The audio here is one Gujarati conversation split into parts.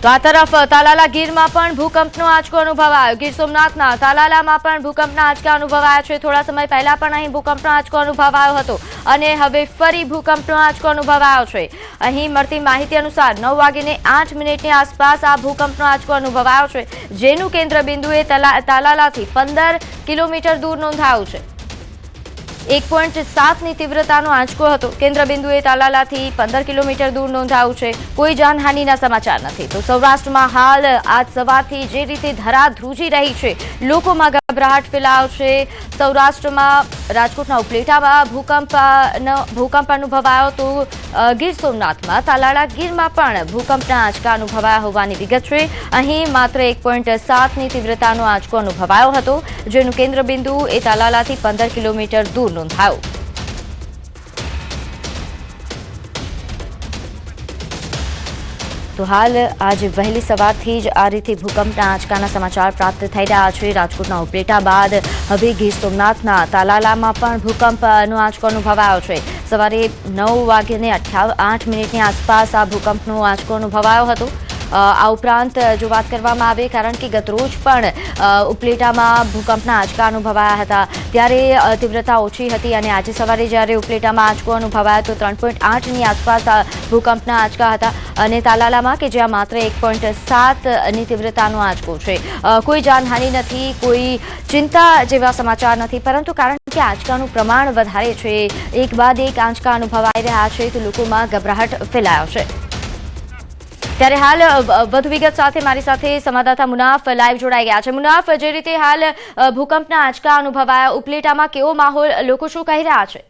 તો આ તરફ તાલાલા ગીરમાં પણ ભૂકંપનો આંચકો અનુભવાયો। ગીર સોમનાથના તાલાલામાં પણ ભૂકંપના આંચકા અનુભવાયા છે। થોડા સમય પહેલા પણ અહીં ભૂકંપનો આંચકો અનુભવાયો હતો અને હવે ફરી ભૂકંપનો આંચકો અનુભવાયો છે। અહીં મળતી માહિતી અનુસાર 9:08ની આસપાસ આ ભૂકંપનો આંચકો અનુભવાયો છે, જેનું કેન્દ્ર બિંદુએ તાલાલાથી 15 કિલોમીટર દૂર નોંધાયું છે। 1.7ની તીવ્રતાનો આંચકો હતો। કેન્દ્ર બિંદુએ તાલાલાથી 15 કિલોમીટર દૂર નોંધાયું છે। કોઈ જાનહાનિના સમાચાર નથી। તો સૌરાષ્ટ્રમાં હાલ આજ સવારથી જે રીતે ધરાધ્રુજી રહી છે, લોકોમાં ગભરાટ ફેલાયો છે। સૌરાષ્ટ્રમાં રાજકોટના ઉપલેટામાં ભૂકંપ અનુભવાયો તો ગીર સોમનાથમાં તાલાલા ગીરમાં પણ ભૂકંપના આંચકા અનુભવાયા હોવાની વિગત છે। અહીં માત્ર 1.7ની તીવ્રતાનો આંચકો અનુભવાયો હતો, જેનું કેન્દ્ર બિંદુ એ તાલાલાથી 15 કિલોમીટર દૂર નોંધાયો। તો હાલ આજે વહેલી સવારથી જ આ રીતે ભૂકંપના આંચકાના સમાચાર પ્રાપ્ત થઈ રહ્યા છે। રાજકોટના ઉપલેટા બાદ હવે ગીર સોમનાથના તાલાલામાં પણ ભૂકંપનો આંચકો અનુભવાયો છે। સવારે 9:08ની આસપાસ આ ભૂકંપનો આંચકો અનુભવાયો હતો। આ ઉપરાંત જો વાત કરવામાં આવે, કારણ કે ગતરોજ પણ ઉપલેટામાં ભૂકંપના આંચકા અનુભવાયા હતા, ત્યારે તીવ્રતા ઓછી હતી અને આજે સવારે જ્યારે ઉપલેટામાં આંચકો અનુભવાયો તો 3.8ની આસપાસ ભૂકંપના આંચકા હતા અને તાલાલામાં કે જ્યાં માત્ર 1.7ની તીવ્રતાનો આંચકો છે। કોઈ જાનહાનિ નથી, કોઈ ચિંતા જેવા સમાચાર નથી, પરંતુ કારણ કે આંચકાનું પ્રમાણ વધારે છે, એક બાદ એક આંચકા અનુભવાઈ રહ્યા છે, તો લોકોમાં ગભરાટ ફેલાયો છે। ત્યારે હાલ વધુ વિગત સાથે મારી સાથે સંવાદદાતા મુનાફ લાઈવ જોડાઈ ગયા છે। મુનાફ, જે રીતે હાલ ભૂકંપના આંચકા અનુભવાયા, ઉપલેટામાં કેવો માહોલ, લોકો શું કહી રહ્યા છે?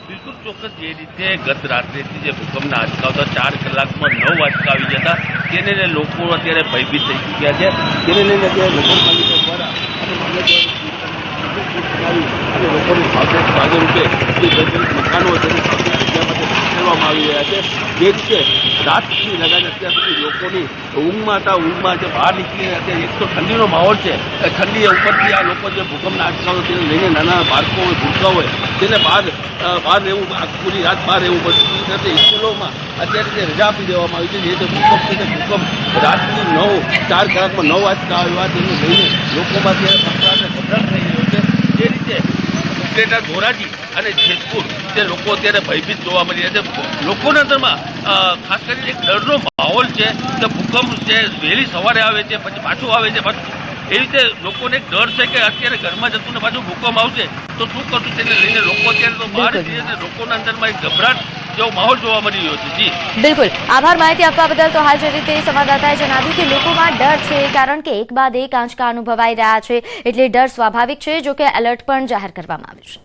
બિલકુલ ચોક્કસ જે રીતે ગત રાત્રેથી જે ભૂકંપના આંચકા હતા, 4 કલાકમાં 9 આંચકા આવી જતા, તેને લઈને લોકો અત્યારે ભયભીત થઈ ચૂક્યા છે। તેને લઈને અત્યારે નગરપાલિકા દ્વારા અને લોકોની ભાગરૂપે જે ગરજિત મકાનો તેની જગ્યામાં ખસેડવામાં આવી રહ્યા છે। જે રીતે રાતથી લગાવીને અત્યાર સુધી લોકોની ઊંઘમાં હતા, ઊંઘમાં જે બહાર નીકળી અત્યારે એક તો ઠંડીનો માહોલ છે, ઠંડી ઉપરથી આ લોકો જે ભૂકંપના આંચકાઓ તેને લઈને નાના બાળકો હોય, ભૂલકા હોય, તેને બહાર રહેવું, પૂરી રાત બહાર રહેવું પડતું। સ્કૂલોમાં અત્યારે તે રજા આપી દેવામાં આવી છે। જે રીતે ભૂકંપ છે તે ભૂકંપ રાતની 4 કલાકમાં 9 આંચકા આવ્યા, તેને લઈને લોકોમાં અત્યારે ગભરાટ થઈ રહ્યો છે। જે રીતે ઉપલેટા, ધોરાજી અને જેતપુર તે લોકો અત્યારે ભયભીત જોવા મળી રહ્યા છે। લોકોના અંદરમાં ખાસ કરીને એક ડરનો માહોલ છે કે ભૂકંપ છે વહેલી સવારે આવે છે, પછી પાછું આવે છે, પાછું એ રીતે લોકોને એક ડર છે કે અત્યારે ઘરમાં જતું ને પાછું ભૂકંપ આવશે તો શું કરશું, તેને લઈને લોકો અત્યારે તો બહાર જઈએ અને લોકોના અંદરમાં એક ગભરાટ જેવો માહોલ જોવા મળી રહ્યો છે। જી બિલકુલ, આભાર માહિતી આપવા બદલ। તો હાલ જે રીતે સંવાદદાતાએ જણાવ્યું કે લોકોમાં ડર છે, કારણ કે એક બાદ એક આંચકા અનુભવાઈ રહ્યા છે, એટલે ડર સ્વાભાવિક છે। જો કે એલર્ટ પણ જાહેર કરવામાં આવ્યું છે।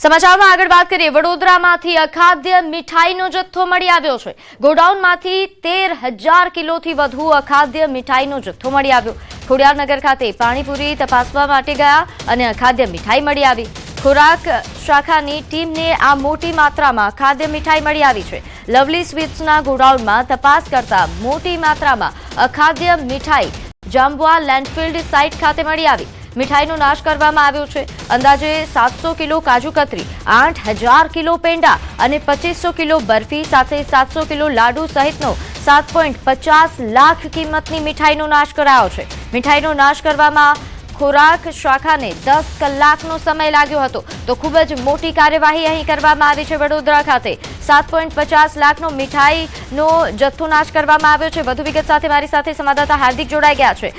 સમાચારમાં આગળ વાત કરીએ, વડોદરામાંથી અખાદ્ય મીઠાઈનો જથ્થો મળી આવ્યો છે। ગોડાઉનમાંથી 13,000 કિલોથી વધુ અખાદ્ય મીઠાઈનો જથ્થો મળી આવ્યો। ખોડિયારનગર ખાતે પાણીપુરી તપાસવા માટે ગયા અને અખાદ્ય મીઠાઈ મળી આવી। ખોરાક શાખાની ટીમને આ મોટી માત્રામાં ખાદ્ય મીઠાઈ મળી આવી છે। લવલી સ્વીટ્સના ગોડાઉનમાં તપાસ કરતા મોટી માત્રામાં અખાદ્ય મીઠાઈ જાંબુઆ લેન્ડફિલ્ડ સાઇટ ખાતે મળી આવી। મીઠાઈનો નાશ કરવામાં આવ્યો છે। અંદાજે 700 કિલો કાજુ કતરી, 8,000 કિલો પેંડા અને 2500 કિલો બરફી સાથે 700 કિલો લાડુ સહિતનો 7.50 લાખ કિંમતની મીઠાઈનો નાશ કરાયો છે। મીઠાઈનો નાશ કરવામાં ખોરાક શાખાને 10 કલાકનો સમય લાગ્યો હતો, તો ખૂબ જ મોટી કાર્યવાહી અહીં કરવામાં આવી છે। વડોદરા ખાતે 7.50 લાખનો મીઠાઈનો જથ્થો નાશ કરવામાં આવ્યો છે। વધુ વિગત સાથે મારી સાથે સંવાદદાતા હાર્દિક જોડાઈ ગયા છે।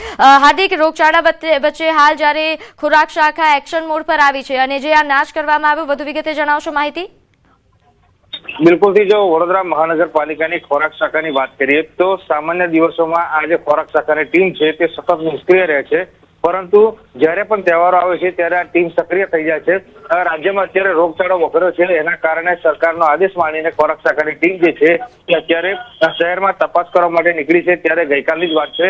હાર્દિક, રોગચાળા વચ્ચે હાલ જ્યારે ખોરાક શાખા એક્શન મોડ પર આવી છે અને જે આ નાશ કરવામાં આવ્યો, વધુ વિગતે જણાવશો માહિતી? બિલકુલથી જો વડોદરા મહાનગરપાલિકાની ખોરાક શાખાની વાત કરીએ તો સામાન્ય દિવસોમાં આ જે ખોરાક શાખાની ટીમ છે તે સતત નિષ્ક્રિય રહે છે, પરંતુ જ્યારે પણ તહેવારો આવે છે ત્યારે આ ટીમ સક્રિય થઈ જાય છે। રાજ્યમાં અત્યારે રોગચાળો વકર્યો છે, એના કારણે સરકારનો આદેશ માનીને ખોરાક શાખાની ટીમ જે છે તે અત્યારે શહેરમાં તપાસ કરવા માટે નીકળી છે। ત્યારે ગઈકાલની જ વાત છે,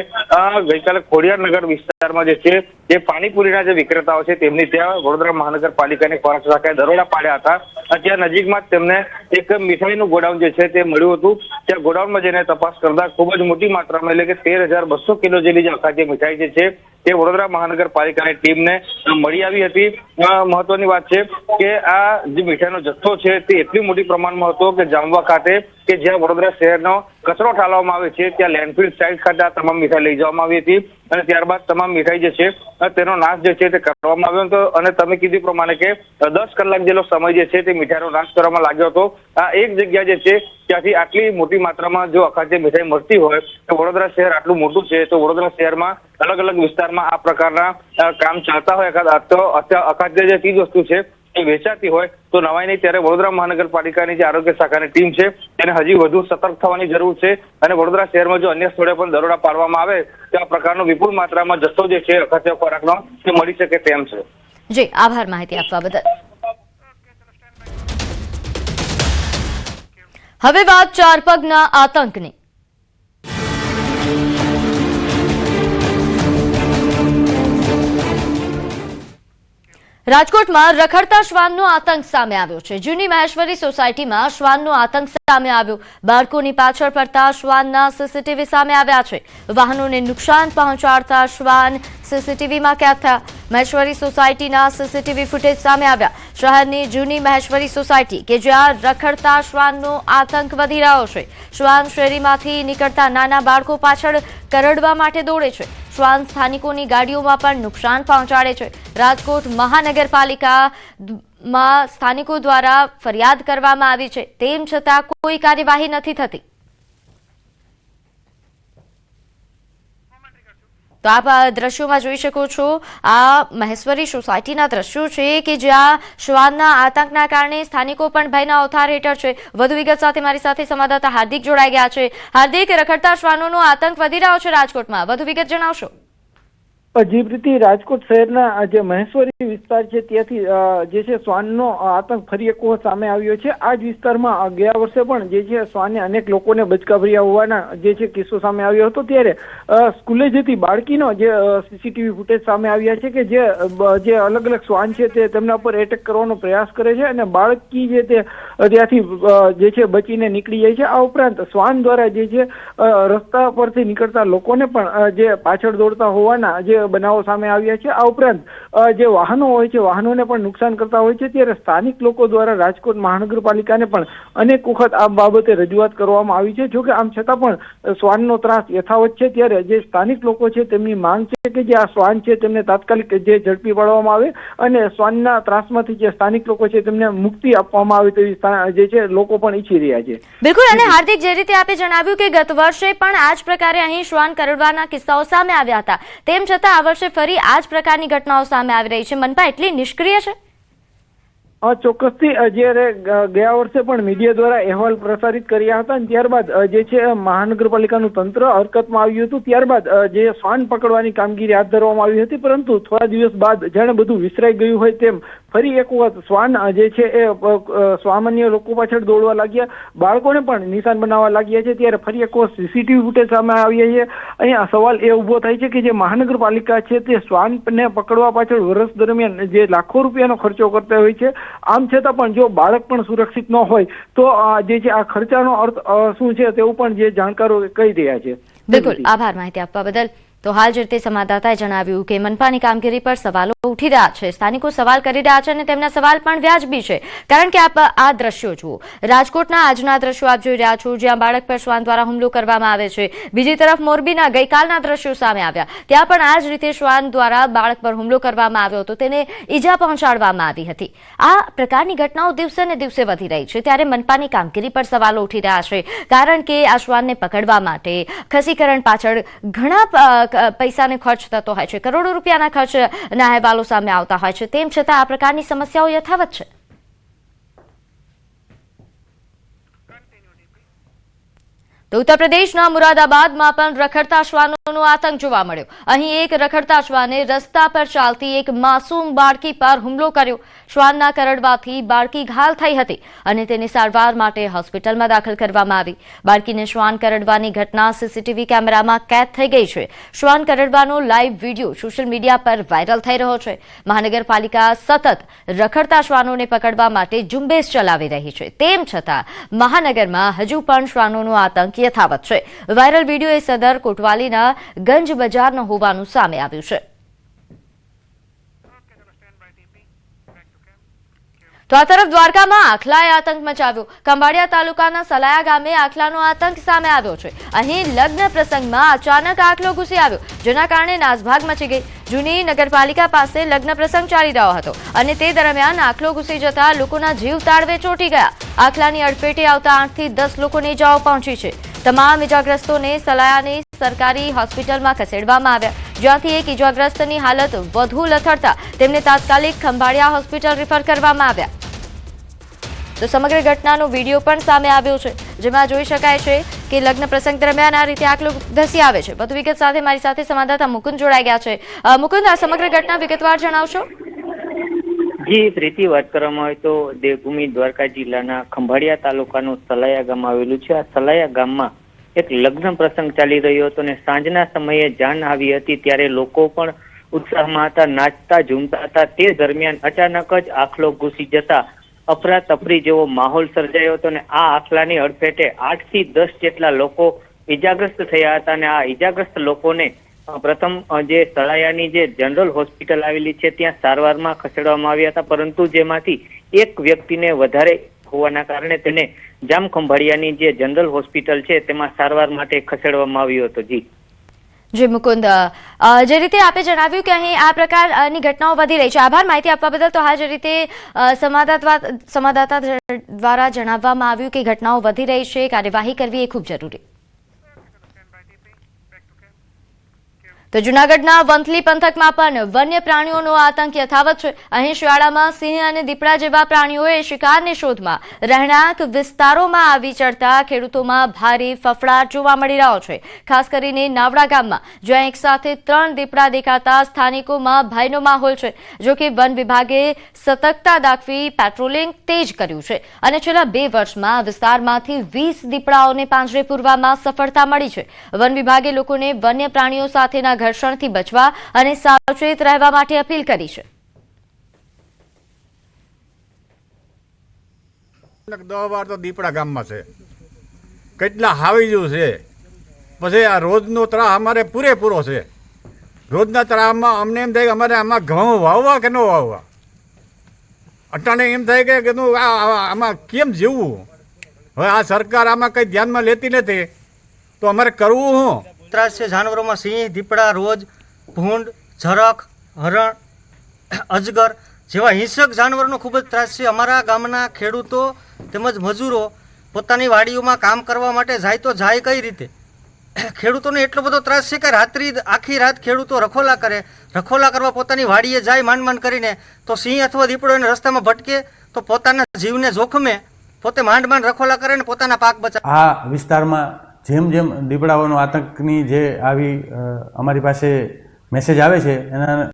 ગઈકાલે ખોડિયારનગર વિસ્તારમાં જે છે જે પાણીપુરીના જે વિક્રેતાઓ છે તેમની ત્યાં વડોદરા મહાનગરપાલિકાની ખોરાક શાખાએ દરોડા પાડ્યા હતા। ત્યાં નજીકમાં જ તેમને એક મીઠાઈનું ગોડાઉન જે છે તે મળ્યું હતું। ત્યાં ગોડાઉનમાં જઈને તપાસ કરતા ખૂબ જ મોટી માત્રામાં એટલે કે 13,200 કિલો જેટલી જે અખાદ્ય મીઠાઈ જે છે તે વડોદરા વડોદરા મહાનગરપાલિકાની ટીમને મળી આવી હતી. મહત્વની વાત છે કે આ જે મીઠાઈનો જથ્થો છે તે એટલી મોટી પ્રમાણમાં હતો કે જામવા ખાતે કે જ્યાં વડોદરા શહેરનો કચરો ઠાલવવામાં આવે છે ત્યાં લેન્ડફિલ સાઇટ ખાતે આ તમામ મીઠાઈ લઈ જવામાં આવી હતી અને ત્યારબાદ તમામ મીઠાઈ જે છે તેનો નાશ જે છે તે કરવામાં આવ્યો હતો. અને તમે કીધું પ્રમાણે કે 10 કલાક જેટલો સમય જે છે તે મીઠાઈનો નાશ કરવામાં લાગ્યો હતો. આ એક જગ્યા જે છે ત્યાંથી આટલી મોટી માત્રામાં જો અખાદ્ય મીઠાઈ મળતી હોય તો વડોદરા શહેર આટલું મોટું છે તો વડોદરા શહેરમાં અલગ અલગ વિસ્તારમાં આ પ્રકારના કામ ચાલતા હોય તો અખાદ્ય જે ચીજ વસ્તુ છે એ વેચાતી હોય તો નવાઈ નહીં. ત્યારે વડોદરા મહાનગરપાલિકાની જે આરોગ્ય શાખાની ટીમ છે તેને હજી વધુ સતર્ક થવાની જરૂર છે અને વડોદરા શહેરમાં જો અન્ય સ્થળે પણ દરોડા પાડવામાં આવે તો આ પ્રકારનો વિપુલ માત્રામાં જથ્થો જે છે અખાદ્ય ખોરાકનો તે મળી શકે તેમ છે. જી આભાર માહિતી આપવા બદલ. હવે વાત ચાર પગના આતંકની. રાજકોટમાં રખડતા શ્વાનનો આતંક સામે આવ્યો છે. જૂની મહેશ્વરી સોસાયટીમાં શ્વાનનો આતંક સામે આવ્યો. બાળકોની પાછળ પડતા શ્વાનના સીસીટીવી સામે આવ્યા છે. વાહનોને નુકસાન પહોંચાડતા શ્વાન સીસીટીવીમાં કેદ થયા. મહેશ્વરી સોસાયટીના સીસીટીવી ફૂટેજ સામે આવ્યા. શહેરની જૂની મહેશ્વરી સોસાયટી કે જ્યાં રખડતા શ્વાનનો આતંક વધી રહ્યો છે. શ્વાન શેરીમાંથી નીકળતા નાના બાળકો પાછળ કરડવા માટે દોડે છે. શ્વાન સ્થાનિકોની ગાડીઓમાં પણ નુકસાન પહોંચાડે છે. રાજકોટ મહાનગરપાલિકામાં સ્થાનિકો દ્વારા ફરિયાદ કરવામાં આવી છે તેમ છતાં કોઈ કાર્યવાહી નથી થતી. તો આપ દ્રશ્યોમાં જોઈ શકો છો આ મહેશ્વરી સોસાયટીના દ્રશ્યો છે કે જ્યાં શ્વાનના આતંકના કારણે સ્થાનિકો પણ ભયના ઓથાર હેઠળ છે. વધુ વિગત સાથે મારી સાથે સંવાદદાતા હાર્દિક જોડાઈ ગયા છે. હાર્દિક, રખડતા શ્વાનોનો આતંક વધી રહ્યો છે રાજકોટમાં, વધુ વિગત જણાવશો? જી પ્રીતિ, રાજકોટ શહેરના જે મહેશ્વરી વિસ્તાર છે ત્યાંથી જે છે શ્વાનનો આતંક ફરી એક વખત સામે આવ્યો છે. આ જ વિસ્તારમાં ગયા વર્ષે પણ જે છે શ્વાને અનેક લોકોને બચકાભર્યા હોવાના જે છે કિસ્સો સામે આવ્યો હતો. ત્યારે સ્કૂલે જતી બાળકીનો જે સીસીટીવી ફૂટેજ સામે આવ્યા છે કે જે અલગ અલગ શ્વાન છે તે તેમના પર એટેક કરવાનો પ્રયાસ કરે છે અને બાળકી જે તે ત્યાંથી જે છે બચીને નીકળી જાય છે. આ ઉપરાંત શ્વાન દ્વારા જે છે રસ્તા પરથી નીકળતા લોકોને પણ જે પાછળ દોડતા હોવાના જે બનાવો સામે આવ્યા છે. આ ઉપરાંત જે વાહનો હોય છે વાહનોને પણ નુકસાન કરતા હોય છે. ત્યારે સ્થાનિક લોકો દ્વારા રાજકોટ મહાનગરપાલિકાને પણ અનેક વખત આ બાબતે રજૂઆત કરવામાં આવી છે. જોકે આમ છતાં પણ શ્વાનનો ત્રાસ યથાવત છે. ત્યારે જે સ્થાનિક લોકો છે તેમની માંગ છે કે જે આ શ્વાન છે તેમને તાત્કાલિક જે ઝડપી પાડવામાં આવે અને શ્વાનના ત્રાસમાંથી જે સ્થાનિક લોકો છે તેમને મુક્તિ આપવામાં આવે તેવી જે છે લોકો પણ ઈચ્છી રહ્યા છે. બિલકુલ. અને હાર્દિક, જે રીતે આપે જણાવ્યું કે ગત વર્ષે પણ આ જ પ્રકારે અહીં શ્વાન કરડવાના કિસ્સાઓ સામે આવ્યા હતા, તેમ છતાં આ વર્ષે ફરી આ જ પ્રકારની ઘટનાઓ સામે આવી રહી છે. મનપા એટલી નિષ્ક્રિય છે? ચોક્કસથી. જ્યારે ગયા વર્ષે પણ મીડિયા દ્વારા અહેવાલ પ્રસારિત કર્યા હતા અને ત્યારબાદ જે છે મહાનગરપાલિકાનું તંત્ર હરકતમાં આવ્યું હતું. ત્યારબાદ જે શ્વાન પકડવાની કામગીરી હાથ ધરવામાં આવી હતી, પરંતુ થોડા દિવસ બાદ જાણે બધું વિસરાઈ ગયું હોય તેમ ફરી એક વખત શ્વાન જે છે એ સામાન્ય લોકો પાછળ દોડવા લાગ્યા, બાળકોને પણ નિશાન બનાવવા લાગ્યા છે. ત્યારે ફરી એક વખત સીસીટીવી ફૂટેજ સામે આવ્યા છે. અહીંયા સવાલ એ ઉભો થાય છે કે જે મહાનગરપાલિકા છે તે શ્વાનને પકડવા પાછળ વર્ષ દરમિયાન જે લાખો રૂપિયાનો ખર્ચો કરતા હોય છે, આમ છતાં પણ જો બાળક પણ સુરક્ષિત ન હોય તો જે છે આ ખર્ચાનો અર્થ શું છે તેવું પણ જે જાણકારો કહી રહ્યા છે. બિલકુલ, આભાર માહિતી આપવા બદલ. તો હાલ જે રીતે સંવાદદાતાએ જણાવ્યું કે મનપાની કામગીરી પર સવાલો ઉઠી રહ્યા છે. સ્થાનિકો સવાલ કરી રહ્યા છે અને તેમના સવાલ પણ વ્યાજબી છે. કારણ કે આપ આ દ્રશ્યો જુઓ, રાજકોટના આજના દ્રશ્યો આપ જોઈ રહ્યા છો જ્યાં બાળક પર શ્વાન દ્વારા હુમલો કરવામાં આવે છે. બીજી તરફ મોરબીના ગઈકાલના દ્રશ્યો સામે આવ્યા, ત્યાં પણ આ જ રીતે શ્વાન દ્વારા બાળક પર હુમલો કરવામાં આવ્યો હતો, તેને ઈજા પહોંચાડવામાં આવી હતી. આ પ્રકારની ઘટનાઓ દિવસે ને દિવસે વધી રહી છે. ત્યારે મનપાની કામગીરી પર સવાલો ઉઠી રહ્યા છે. કારણ કે આ શ્વાનને પકડવા માટે ખસીકરણ પાછળ ઘણા પૈસાનો ખર્ચ થતો હોય છે, કરોડો રૂપિયાના ખર્ચના અહેવાલો સામે આવતા હોય છે. તેમ છતાં આ પ્રકારની સમસ્યાઓ યથાવત છે. તો ઉત્તર પ્રદેશના મુરાદાબાદમાં પણ રખડતા શ્વાનોનો આતંક જોવા મળ્યો. અહીં એક રખડતા શ્વાને રસ્તા પર ચાલતી એક માસૂમ બાળકી પર હુમલો કર્યો. શ્વાનના કરડવાથી બાળકી ઘાયલ થઈ હતી અને તેને સારવાર માટે હોસ્પિટલમાં દાખલ કરવામાં આવી. બાળકીને શ્વાન કરડવાની ઘટના સીસીટીવી કેમેરામાં કેદ થઈ ગઈ છે. શ્વાન કરડવાનો લાઈવ વિડીયો સોશિયલ મીડિયા પર વાયરલ થઈ રહ્યો છે. મહાનગરપાલિકા સતત રખડતા શ્વાનોને પકડવા માટે ઝુંબેશ ચલાવી રહી છે. તેમ છતાં મહાનગરમાં હજુ પણ શ્વાનોનો આતંક યથાવત છે. વાયરલ વિડીયો એ સદર કોટવાલીના ગંજ બજારનો હોવાનું સામે આવ્યું છે. તો આ તરફ દ્વારકામાં આખલાએ આતંક મચાવ્યો. ખંભાળિયા તાલુકાના સલાયા ગામે આખલાનો આતંક સામે આવ્યો છે. અહીં લગ્ન પ્રસંગમાં અચાનક આખલો ઘૂસી આવ્યો, જેના કારણે નાસભાગ મચી ગઈ. જૂની નગરપાલિકા પાસે લગ્ન પ્રસંગ ચાલી રહ્યો હતો અને તે દરમિયાન આખલો ઘૂસી જતા લોકોના જીવ તાળવે ચોંટી ગયા. આખલાની અડફેટે આવતા 8 થી 10 લોકોને ઇજાઓ પહોંચી છે. તમામ ઇજાગ્રસ્તોને સલાયાની સરકારી હોસ્પિટલમાં ખસેડવામાં આવ્યા, જ્યાંથી એક ઇજાગ્રસ્તની હાલત વધુ લથડતા તેમને તાત્કાલિક ખંભાળિયા હોસ્પિટલ રિફર કરવામાં આવ્યા. તો સમગ્ર ઘટનાનો વિડીયો પણ સામે આવ્યો છે, જેમાં જોઈ શકાય છે કે લગ્ન પ્રસંગ દરમિયાન આ રીતે આખલો ધસી આવે છે. વધુ વિગત સાથે મારી સાથે સંવાદદાતા મુકુંદ જોડાઈ ગયા છે. મુકુંદ, આ સમગ્ર ઘટના વિગતવાર જણાવશો? જી પ્રીતિ, વાત કરવામાં આવે તો દેવભૂમિ દ્વારકા જિલ્લાના ખંભાળિયા તાલુકાનું સલાયા ગામ આવેલું છે. આ સલાયા ગામમાં એક લગ્ન પ્રસંગ ચાલી રહ્યો હતો અને સાંજના સમયે જાન આવી હતી, ત્યારે લોકો પણ ઉત્સાહમાં હતા, નાચતા ઝૂમતા હતા. તે દરમિયાન અચાનક જ આખલો ઘૂસી જતા અફરાતફરી જેવો માહોલ સર્જાયો હતો અને આ આખલાની અડફેટે 8 થી 10 જેટલા લોકો ઈજાગ્રસ્ત થયા હતા અને આ ઈજાગ્રસ્ત લોકોને પ્રથમ જે સલાયાની જે જનરલ હોસ્પિટલ આવેલી છે ત્યાં સારવારમાં ખસેડવામાં આવ્યા હતા, પરંતુ જેમાંથી એક વ્યક્તિને વધારે હોવાના કારણે તેને જામ ખંભાળિયાની જે જનરલ હોસ્પિટલ છે તેમાં સારવાર માટે ખસેડવામાં આવ્યો હતો. જી મુકુંદ, જે રીતે આપે જણાવ્યું કે અહીં આ પ્રકારની ઘટનાઓ વધી રહી છે, આભાર માહિતી આપવા બદલ. તો હા, જે રીતે સંવાદદાતા દ્વારા જણાવવામાં આવ્યું કે ઘટનાઓ વધી રહી છે, કાર્યવાહી કરવી એ ખૂબ જરૂરી. તો જૂનાગઢના વંથલી પંથકમાં પણ વન્ય પ્રાણીઓનો આતંક યથાવત છે. અહીં શિયાળામાં સિંહ અને દીપડા જેવા પ્રાણીઓએ શિકારની શોધમાં રહેણાંક વિસ્તારોમાં આવી ચડતા ખેડૂતોમાં ભારે ફફડાટ જોવા મળી રહ્યો છે. ખાસ કરીને નાવડા ગામમાં, જ્યાં એક સાથે 3 દીપડા દેખાતા સ્થાનિકોમાં ભયનો માહોલ છે. જો કે વન વિભાગે સતર્કતા દાખવી પેટ્રોલિંગ તેજ કર્યું છે અને છેલ્લા 2 વર્ષમાં વિસ્તારમાંથી 20 દીપડાઓને પાંજરે પૂરવામાં સફળતા મળી છે. વન વિભાગે લોકોને વન્ય પ્રાણીઓ સાથેના ઘર્ષણથી બચવા અને સાવચેત રહેવા માટે અપીલ કરી છે. 10 વાર તો દીપડા ગામમાં છે, કેટલા હાવીજું છે. પછી આ રોજનો ત્રાહ અમારે પૂરેપૂરો છે. રોજના ત્રાહમાં અમને એમ થાય કે અમારે આમાં ઘઉં વાવવા કે ન વાવવા. અટાણે એમ થાય કે આમાં કેમ જીવવું. હવે આ સરકાર આમાં કંઈ ધ્યાનમાં લેતી નથી, તો અમારે કરવું શું? ત્રાસ છે જાનવરોમાં. સિંહ, દીપડા, રોજ, ભૂંડ, ઝરખ, હરણ, અજગર જેવા હિંસક જાનવરોનો ખૂબ જ ત્રાસ છે. અમારા ગામના ખેડૂતો તેમજ મજૂરો પોતાની વાડીઓમાં કામ કરવા માટે જાય તો જાય કઈ રીતે? ખેડૂતોને એટલો બધો ત્રાસ છે કે આખી રાત ખેડૂતો રખોલા કરે. રખોલા કરવા પોતાની વાડીએ જાય માંડ કરીને, તો સિંહ અથવા દીપડો એને રસ્તામાં ભટકે તો પોતાના જીવને જોખમે પોતે માંડ રખોલા કરે ને પોતાના પાક બચાવે. આ વિસ્તારમાં જેમ જેમ દીપડાઓનો આતંકની જે આવી અમારી પાસે મેસેજ આવે છે, એના